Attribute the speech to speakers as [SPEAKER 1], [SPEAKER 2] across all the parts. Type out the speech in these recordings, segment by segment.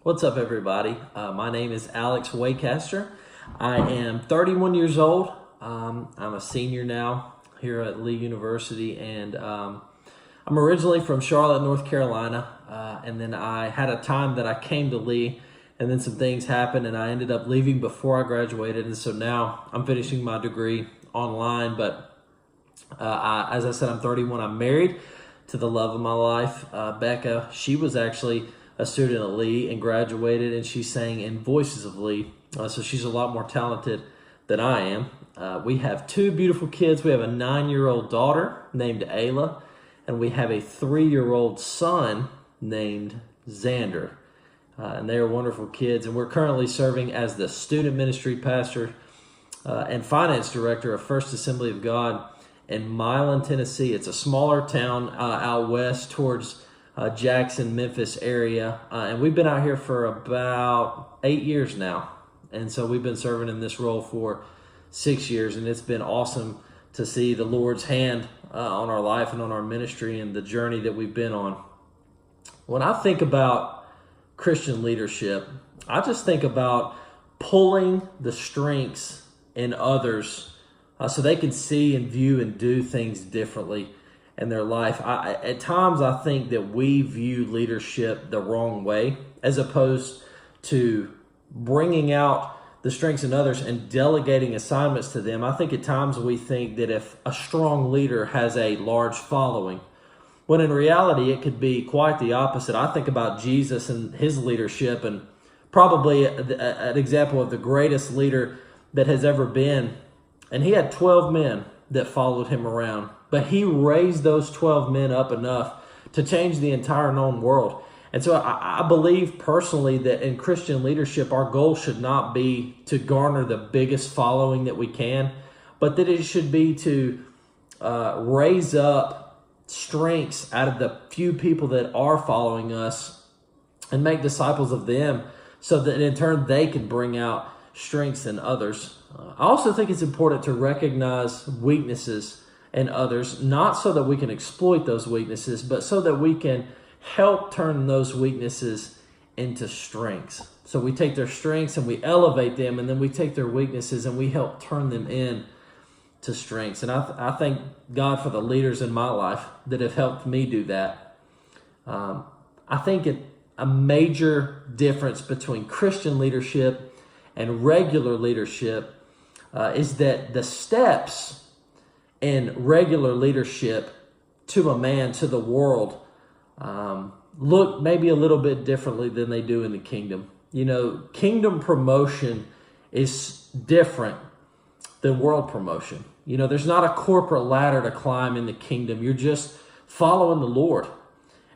[SPEAKER 1] What's up, everybody? My name is Alex Waycaster. I am 31 years old. I'm a senior now here at Lee University, and I'm originally from Charlotte, North Carolina. And then I had a time that I came to Lee, and then some things happened, and I ended up leaving before I graduated. And so now I'm finishing my degree online. But as I said, I'm 31. I'm married to the love of my life, Becca. She was actually a student at Lee and graduated, and she sang in Voices of Lee. So she's a lot more talented than I am. We have two beautiful kids. We have a 9-year-old daughter named Ayla, and we have a 3-year-old son named Xander. And they are wonderful kids, and we're currently serving as the student ministry pastor and finance director of First Assembly of God in Milan, Tennessee. It's a smaller town out west towards Jackson, Memphis area. And we've been out here for about 8 years now. And so we've been serving in this role for 6 years. And it's been awesome to see the Lord's hand on our life and on our ministry and the journey that we've been on. When I think about Christian leadership, I just think about pulling the strengths in others so they can see and view and do things differently in their life. At times, I think that we view leadership the wrong way, as opposed to bringing out the strengths in others and delegating assignments to them. I think at times we think that if a strong leader has a large following, when in reality it could be quite the opposite. I think about Jesus and his leadership, and probably an example of the greatest leader that has ever been. And he had 12 men that followed him around. But he raised those 12 men up enough to change the entire known world. And so I believe personally that in Christian leadership, our goal should not be to garner the biggest following that we can, but that it should be to raise up strengths out of the few people that are following us and make disciples of them, so that in turn they can bring out strengths in others. I also think it's important to recognize weaknesses in others, not so that we can exploit those weaknesses, but so that we can help turn those weaknesses into strengths. So we take their strengths and we elevate them, and then we take their weaknesses and we help turn them into strengths. And I thank God for the leaders in my life that have helped me do that. I think a major difference between Christian leadership and regular leadership is that the steps in regular leadership to a man, to the world, look maybe a little bit differently than they do in the kingdom. You know, kingdom promotion is different than world promotion. You know, there's not a corporate ladder to climb in the kingdom. You're just following the Lord.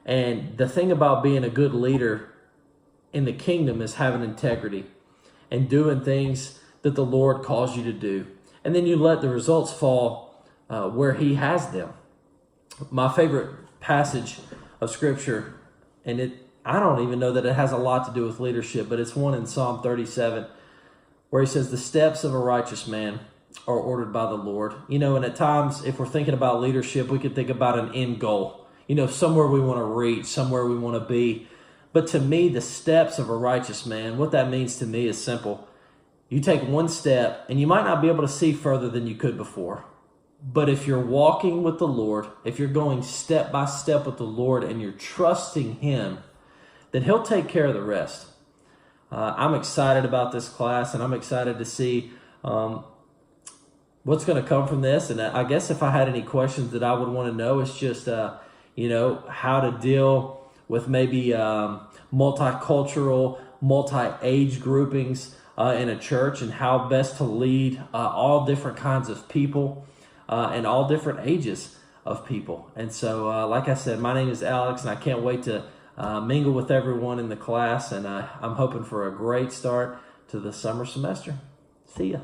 [SPEAKER 1] And the thing about being a good leader in the kingdom is having integrity and doing things that the Lord calls you to do. And then you let the results fall where he has them. My favorite passage of scripture, and I don't even know that it has a lot to do with leadership, but it's one in Psalm 37 where he says, "The steps of a righteous man are ordered by the Lord." You know, and at times, if we're thinking about leadership, we could think about an end goal, you know, somewhere we want to reach, somewhere we want to be. But to me, the steps of a righteous man, what that means to me is simple. You take one step, and you might not be able to see further than you could before. But if you're walking with the Lord, if you're going step by step with the Lord and you're trusting him, then he'll take care of the rest. I'm excited about this class, and I'm excited to see what's going to come from this. And I guess if I had any questions that I would want to know, it's just, you know, how to deal with maybe multicultural, multi-age groupings in a church, and how best to lead all different kinds of people and all different ages of people. And so, like I said, my name is Alex, and I can't wait to mingle with everyone in the class. And I'm hoping for a great start to the summer semester. See ya.